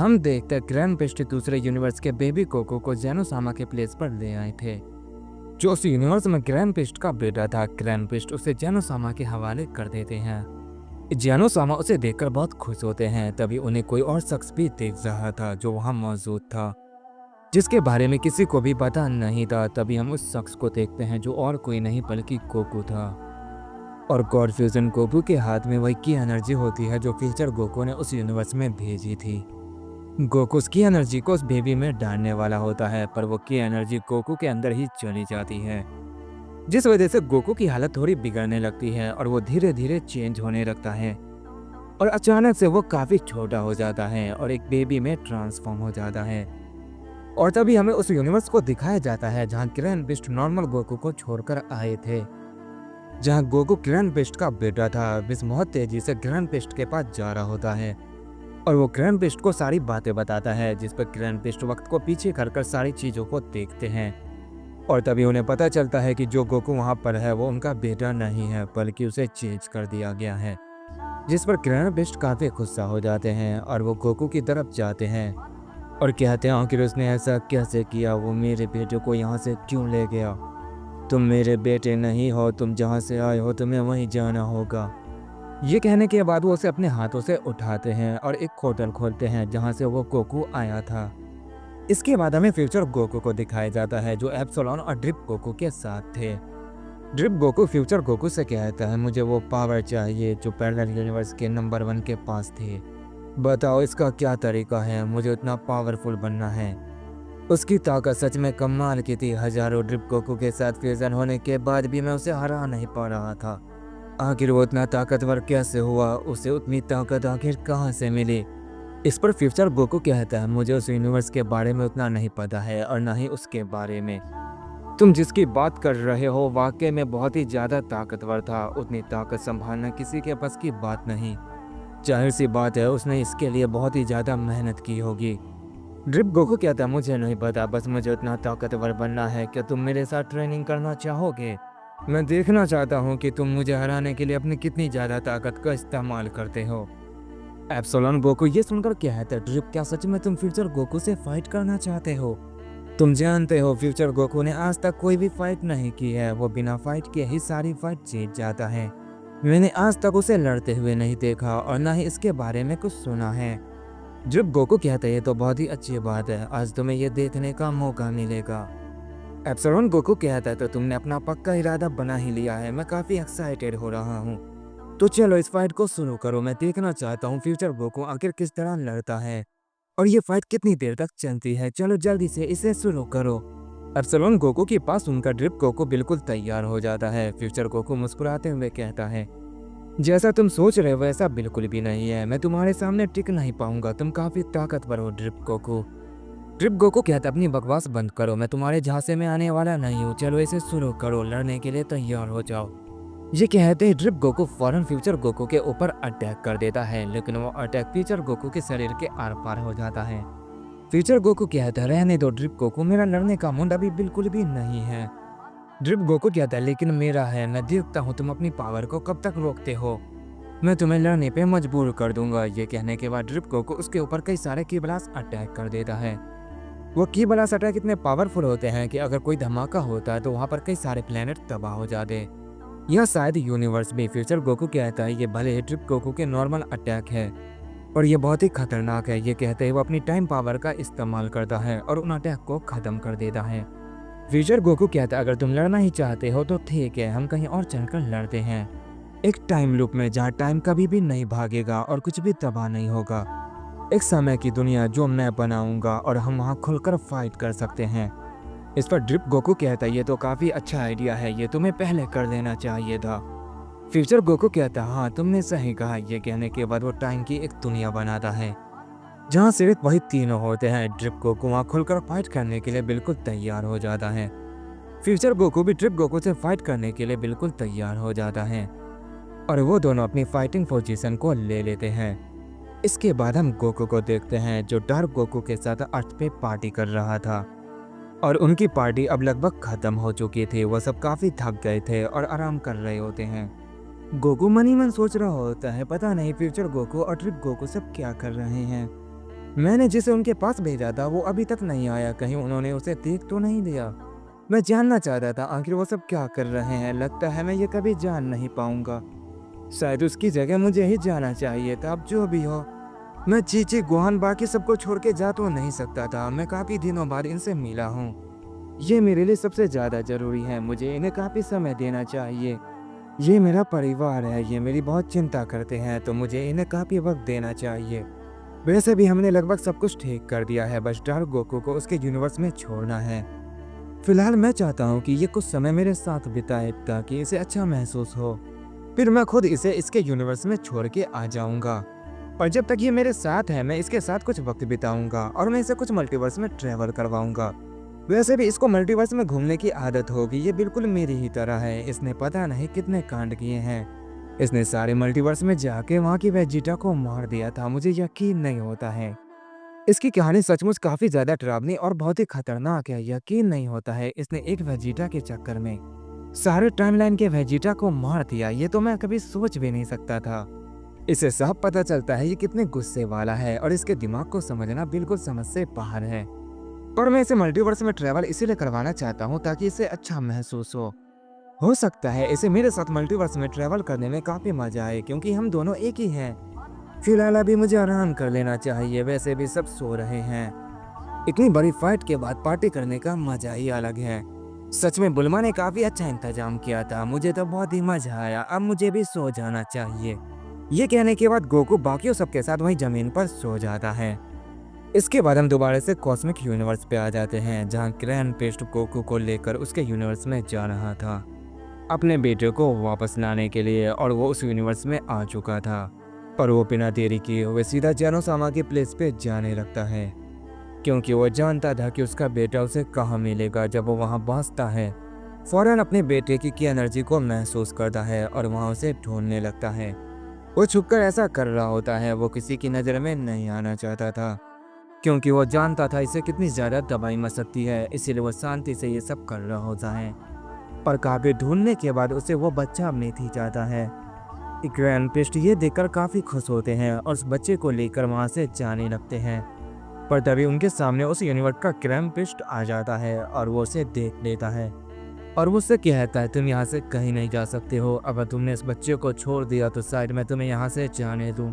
हम देखते grand paste दूसरे यूनिवर्स के बेबी कोको को जेनोसामा के प्लेस पर ले आए थे, जो उस यूनिवर्स में ग्रैंड पेस्ट का बेटा था। ग्रैंड पेस्ट उसे जेनोसामा के हवाले कर देते हैं। जेनोसामा उसे देखकर बहुत खुश होते हैं। तभी उन्हें कोई और शख्स भी देख रहा था जो वहां मौजूद था, जिसके बारे में किसी को भी पता नहीं था। तभी हम उस शख्स को देखते हैं जो और कोई नहीं बल्कि गोकू था। और गॉड फ्यूजन गोकू के हाथ में वही की एनर्जी होती है जो फ्यूचर गोकू ने उस यूनिवर्स में भेजी थी। गोकू उसकी एनर्जी को उस बेबी में डालने वाला होता है, पर वो की एनर्जी गोकू के अंदर ही चली जाती है, जिस वजह से गोकू की हालत थोड़ी बिगड़ने लगती है और वो धीरे धीरे चेंज होने लगता है। और अचानक से वो काफी छोटा हो जाता है और एक बेबी में ट्रांसफॉर्म हो जाता है। और तभी हमें उस यूनिवर्स को दिखाया जाता है जहाँ किरण बिस्ट नॉर्मल गोकू को छोड़कर आए थे, जहाँ गोकू किरण बिस्ट का बेटा था। बिस्ट बहुत तेजी से किरण बिस्ट के पास जा रहा होता है और वो किरण बिस्ट को सारी बातें बताता है, जिस पर किरण बिस्ट वक्त को पीछे कर सारी चीजों को देखते हैं। और तभी उन्हें पता चलता है कि जो गोकू वहाँ पर है वो उनका बेटा नहीं है, बल्कि उसे चेंज कर दिया गया है। जिस पर किरण बिस्ट काफी गुस्सा हो जाते हैं और वो गोकू की तरफ जाते हैं और कहते हैं आखिर उसने ऐसा कैसे किया, वो मेरे बेटे को यहाँ से क्यों ले गया। तुम मेरे बेटे नहीं हो, तुम जहाँ से आए हो तुम्हें वहीं जाना होगा। ये कहने के बाद वो उसे अपने हाथों से उठाते हैं और एक होटल खोलते हैं जहाँ से वो गोकू आया था। इसके बाद हमें फ्यूचर गोकू को दिखाया जाता है जो एप्सिलॉन और ड्रिप गोकू के साथ थे। ड्रिप गोकू फ्यूचर गोकू से कहता है मुझे वो पावर चाहिए जो पैरेलल यूनिवर्स के नंबर 1 के पास थे। बताओ इसका क्या तरीका है, मुझे उतना पावरफुल बनना है। उसकी ताकत सच में कमाल की थी। हजारों ड्रिप गोकू के साथ फ्यूजन होने के बाद भी मैं उसे हरा नहीं पा रहा था। आखिर वो इतना ताकतवर कैसे हुआ, उसे उतनी ताकत आखिर कहाँ से मिली। इस पर फ्यूचर गोकू कहता है मुझे उस यूनिवर्स के बारे में उतना नहीं पता है और न ही उसके बारे में। तुम जिसकी बात कर रहे हो वाकई में बहुत ही ज्यादा ताकतवर था। उतनी ताकत संभालना किसी के बस की बात नहीं। जाहिर सी बात है उसने इसके लिए बहुत ही ज्यादा मेहनत की होगी। ड्रिप गोकू कहता है मुझे नहीं पता, बस मुझे उतना ताकतवर बनना है। क्या तुम मेरे साथ ट्रेनिंग करना चाहोगे? मैं देखना चाहता हूँ कि तुम मुझे हराने के लिए अपनी कितनी ज्यादा ताकत का इस्तेमाल करते हो। एप्सिलॉन गोकू ये सुनकर कहता है ड्रिप क्या सच में तुम फ्यूचर गोकू से फाइट करना चाहते हो? तुम जानते हो फ्यूचर गोकू ने आज तक कोई भी फाइट नहीं की है, वो बिना फाइट के ही सारी फाइट जीत जाता है। मैंने आज तक उसे लड़ते हुए नहीं देखा और ना ही इसके बारे में कुछ सुना है। जब गोकू कहता है ये तो बहुत ही अच्छी बात है, आज तुम्हें ये देखने का मौका मिलेगा। एप्सिलॉन गोकू कहता है तो तुमने अपना पक्का इरादा बना ही लिया है, मैं काफी एक्साइटेड हो रहा हूँ। तो चलो इस फाइट को शुरू करो, मैं देखना चाहता हूँ फ्यूचर गोकू आखिर किस तरह लड़ता है और ये फाइट कितनी देर तक चलती है। चलो जल्दी से इसे शुरू करो। एप्सिलॉन गोकू के पास उनका ड्रिप गोकू बिल्कुल तैयार हो जाता है। फ्यूचर गोकू मुस्कुराते हुए कहता है जैसा तुम सोच रहे हो ऐसा बिल्कुल भी नहीं है, मैं तुम्हारे सामने टिक नहीं पाऊंगा, तुम काफी ताकतवर हो ड्रिप गोकू। ड्रिप गोकू कहता अपनी बकवास बंद करो, मैं तुम्हारे झांसे में आने वाला नहीं हूँ। चलो इसे शुरू करो, लड़ने के लिए तैयार हो जाओ। ये कहते ही ड्रिप गोकू फौरन फ्यूचर गोकू के ऊपर अटैक कर देता है, लेकिन वो अटैक फ्यूचर गोकू के शरीर के आर पार हो जाता है। फ्यूचर गोकू कहता है रहने दो ड्रिप गोकू, मेरा लड़ने का मूड अभी बिल्कुल भी नहीं है। ड्रिप गोकू कहता है लेकिन मेरा है, मैं देखता हूँ तुम अपनी पावर को कब तक रोकते हो, मैं तुम्हें लड़ने पे मजबूर कर दूंगा। ये कहने के बाद ड्रिप गोकू उसके ऊपर कई सारे की ब्लास्ट अटैक कर देता है। वो की ब्लास्ट अटैक इतने पावरफुल होते हैं कि अगर कोई धमाका होता है तो वहाँ पर कई सारे प्लेनेट तबाह हो जाते। यह शायद यूनिवर्स भी। फ्यूचर गोकू कहता है ये भले ही ड्रिप गोकू के नॉर्मल अटैक है और ये बहुत ही खतरनाक है। ये कहते ही वो अपनी टाइम पावर का इस्तेमाल करता है और उन अटैक को खत्म कर देता है। फ्यूचर गोकू कहता है अगर तुम लड़ना ही चाहते हो तो ठीक है, हम कहीं और चलकर लड़ते हैं, एक टाइम लूप में जहाँ टाइम कभी भी नहीं भागेगा और कुछ भी तबाह नहीं होगा। एक समय की दुनिया जो मैं बनाऊंगा और हम वहाँ खुलकर फाइट कर सकते हैं। इस पर ड्रिप गोकू कहता है ये तो काफी अच्छा आइडिया है, ये तुम्हें पहले कर लेना चाहिए था। फ्यूचर गोकू कहता है हाँ तुमने सही कहा। ये कहने के बाद वो टाइम की एक दुनिया बनाता है जहाँ सिर्फ वही तीनों होते हैं। ड्रिप गोकू वहाँ खुलकर फाइट करने के लिए बिल्कुल तैयार हो जाता है। फ्यूचर गोकू भी ड्रिप गोकू से फाइट करने के लिए बिल्कुल तैयार हो जाता है और वो दोनों अपनी फाइटिंग पोजीशन को ले लेते हैं। इसके बाद हम गोकू को देखते हैं जो डार्क गोकू के साथ अर्थ पे पार्टी कर रहा था और उनकी पार्टी अब लगभग खत्म हो चुकी थी। वो सब काफी थक गए थे और आराम कर रहे होते हैं। गोकू मन ही मन सोच रहा होता है पता नहीं फ्यूचर गोकू और ड्रिप गोकू सब क्या कर रहे हैं। मैंने जिसे उनके पास भेजा था वो अभी तक नहीं आया, कहीं उन्होंने उसे देख तो नहीं लिया। मैं जानना चाहता था आखिर वो सब क्या कर रहे हैं। लगता है मैं ये कभी जान नहीं पाऊंगा। शायद उसकी जगह मुझे ही जाना चाहिए था। अब जो भी हो, मैं चीची गुहान बाकी सबको छोड़ के जा तो नहीं सकता था। मैं काफी दिनों बाद इनसे मिला हूँ। ये मेरे लिए सबसे ज्यादा जरूरी है। मुझे इन्हें काफी समय देना चाहिए। ये मेरा परिवार है, ये मेरी बहुत चिंता करते हैं, तो मुझे इन्हें काफी वक्त देना चाहिए। वैसे भी हमने लगभग सब कुछ ठीक कर दिया है, बस डार्क गोकू को उसके यूनिवर्स में छोड़ना है। फिलहाल मैं चाहता हूँ कि ये कुछ समय मेरे साथ बिताए ताकि इसे अच्छा महसूस हो। फिर मैं खुद इसे इसके यूनिवर्स में छोड़ के आ जाऊंगा। और जब तक ये मेरे साथ है मैं इसके साथ कुछ वक्त बिताऊंगा और मैं इसे कुछ मल्टीवर्स में ट्रेवल करवाऊंगा। वैसे भी इसको मल्टीवर्स में घूमने की आदत होगी, ये बिल्कुल मेरी ही तरह है। इसने पता नहीं कितने कांड किए हैं। इसने सारे मल्टीवर्स में जाके वहाँ की वेजिटा को मार दिया था। मुझे यकीन नहीं होता है। इसकी कहानी सचमुच काफी ज्यादा डरावनी और बहुत ही खतरनाक है। यकीन नहीं होता है इसने एक वेजिटा के चक्कर में सारे टाइमलाइन के वेजिटा को मार दिया। ये तो मैं कभी सोच भी नहीं सकता था। इसे साफ पता चलता है ये कितने गुस्से वाला है और इसके दिमाग को समझना बिल्कुल समझ से बाहर है। और मैं इसे मल्टीवर्स में ट्रैवल इसीलिए करवाना चाहता हूँ ताकि इसे अच्छा महसूस हो सकता है इसे मेरे साथ मल्टीवर्स में ट्रैवल करने में काफी मजा आए, क्योंकि हम दोनों एक ही हैं। फिलहाल अभी मुझे आराम कर लेना चाहिए, वैसे भी सब सो रहे हैं। इतनी बड़ी फाइट के बाद पार्टी करने का मजा ही अलग है। सच में बुल्मा ने काफी अच्छा इंतजाम किया था। मुझे तो बहुत ही मजा आया। अब मुझे भी सो जाना चाहिए। ये कहने के बाद गोकू बाकियों सबके साथ वहीं जमीन पर सो जाता है। इसके बाद हम दोबारा से कॉस्मिक यूनिवर्स पे आ जाते हैं, जहाँ ग्रैंड पेस्ट गोकू को लेकर उसके यूनिवर्स में जा रहा था अपने बेटे को वापस लाने के लिए, और वो उस यूनिवर्स में आ चुका था। पर वो बिना देरी किए हुए सीधा जेनोसामा के प्लेस पे जाने लगता है, क्योंकि वो जानता था कि उसका बेटा उसे कहाँ मिलेगा। जब वो वहाँ पहुँचता है फौरन अपने बेटे की एनर्जी को महसूस करता है और वहाँ उसे ढूंढने लगता है। वो छुपकर ऐसा कर रहा होता है। वो किसी की नज़र में नहीं आना चाहता था, क्योंकि वो जानता था इसे कितनी ज़्यादा तबाही मच सकती है, इसीलिए वो शांति से ये सब कर रहा होता है। पर काफी ढूंढने के बाद उसे वो बच्चा अब नहीं जाता है। ग्रैंड पेस्ट ये देखकर काफ़ी खुश होते हैं और उस बच्चे को लेकर वहाँ से जाने लगते हैं। पर तभी उनके सामने उस यूनिवर्स का ग्रैंड पेस्ट आ जाता है और वो उसे देख लेता है और वो उससे कहता है तुम यहाँ से कहीं नहीं जा सकते हो। अगर तुमने इस बच्चे को छोड़ दिया तो शायद मैं तुम्हें यहाँ से जाने दूँ।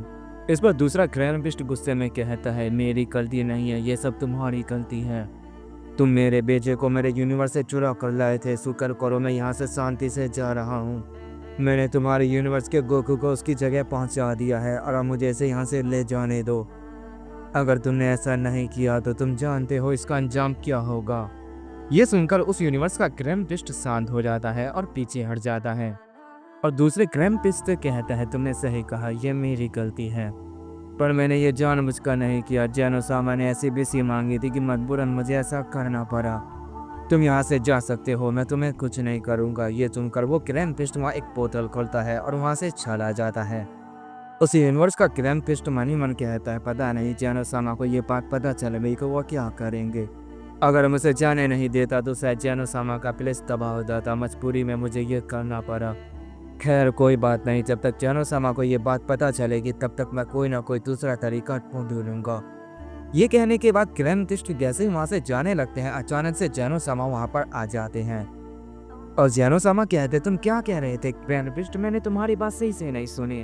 इस पर दूसरा ग्रैंड पेस्ट गुस्से में कहता है मेरी गलती नहीं है, ये सब तुम्हारी गलती है। तुम मेरे बेटे को मेरे यूनिवर्स से चुरा कर लाए थे। शुक्र करो मैं यहाँ से शांति से जा रहा हूँ। मैंने तुम्हारे यूनिवर्स के गोकू को उसकी जगह पहुँचा दिया है और अब मुझे इसे यहाँ से ले जाने दो। अगर तुमने ऐसा नहीं किया तो तुम जानते हो इसका अंजाम क्या होगा। ये सुनकर उस यूनिवर्स का ग्रैंड पेस्ट शांत हो जाता है और पीछे हट जाता है और दूसरे ग्रैंड पेस्ट से कहता है तुमने सही कहा, यह मेरी गलती है, पर मैंने ये जानबूझकर नहीं किया। जेनोसामा ने ऐसी बीसी मांगी थी कि मजबूरन मुझे ऐसा करना पड़ा। तुम यहाँ से जा सकते हो, मैं तुम्हें कुछ नहीं करूँगा। ये सुनकर वो ग्रैंड पेस्ट वहाँ एक पोर्टल खोलता है और वहाँ से चला जाता है। उस यूनिवर्स का ग्रैंड पेस्ट मन ही मन कहता है पता नहीं जेनोसामा को ये बात पता चल गई तो वो क्या करेंगे। अगर मुझे जाने नहीं देता तो शायद जेनोसामा का प्लेस तबाह हो जाता। मजबूरी में मुझे ये करना पड़ा। खैर कोई बात नहीं, जब तक जेनोसामा को ये बात पता चलेगी तब तक मैं कोई ना कोई दूसरा तरीका ढूंढूंगा। ये कहने के बाद ग्रैंड पेस्ट जैसे ही वहाँ से जाने लगते हैं अचानक से जेनोसामा वहाँ पर आ जाते हैं और जेनोसामा कहते तुम क्या कह रहे थे ग्रैंड पेस्ट, मैंने तुम्हारी बात सही से नहीं सुनी,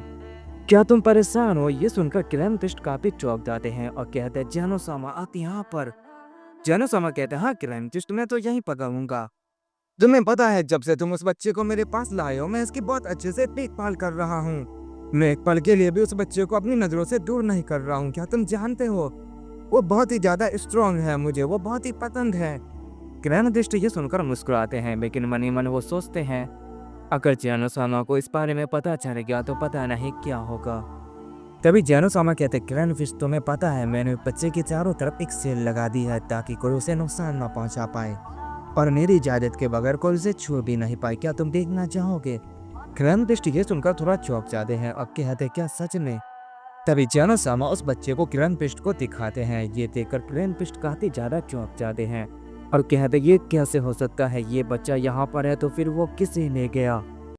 क्या तुम परेशान हो। ये सुनकर ग्रैंड पेस्ट काफी चौंक जाते हैं और कहते हैं जेनोसामा आप यहाँ पर। जेनोसामा कहते हैं हाँ ग्रैंड पेस्ट मैं तो यहीं पकड़ूंगा। तुम्हें पता है जब से तुम उस बच्चे को मेरे पास लाए हो मैं इसकी बहुत अच्छे से देखभाल कर रहा हूँ। मैं एक पल के लिए भी उस बच्चे को अपनी नजरों से दूर नहीं कर रहा हूँ। क्या तुम जानते हो वो बहुत ही ज्यादा स्ट्रांग है, मुझे वो बहुत ही पसंद है। ग्रैंड पेस्ट ये सुनकर मुस्कुराते हैं, लेकिन मन ही मन वो सोचते हैं अगर जेनोसामा को इस बारे में पता चल गया तो पता नहीं क्या होगा। तभी जेनोसामा कहते ग्रैंड पेस्ट तुम्हें पता है मैंने बच्चे के चारों तरफ एक सेल लगा दी है ताकि कोई उसे नुकसान न पहुंचा पाए और मेरी इजाजत के बगैर कोई उसे छू भी नहीं पाए। क्या तुम देखना चाहोगे। ग्रैंड पेस्ट ये सुनकर थोड़ा चौंक जाते हैं और कहते क्या सच में। तभी जेनोसामा उस बच्चे को ग्रैंड पेस्ट को दिखाते हैं। ये देखकर ग्रैंड पेस्ट काफी ज्यादा चौंक जाते हैं और कहते ये कैसे हो सकता है, ये बच्चा यहाँ पर है तो फिर वो किसे ले गया।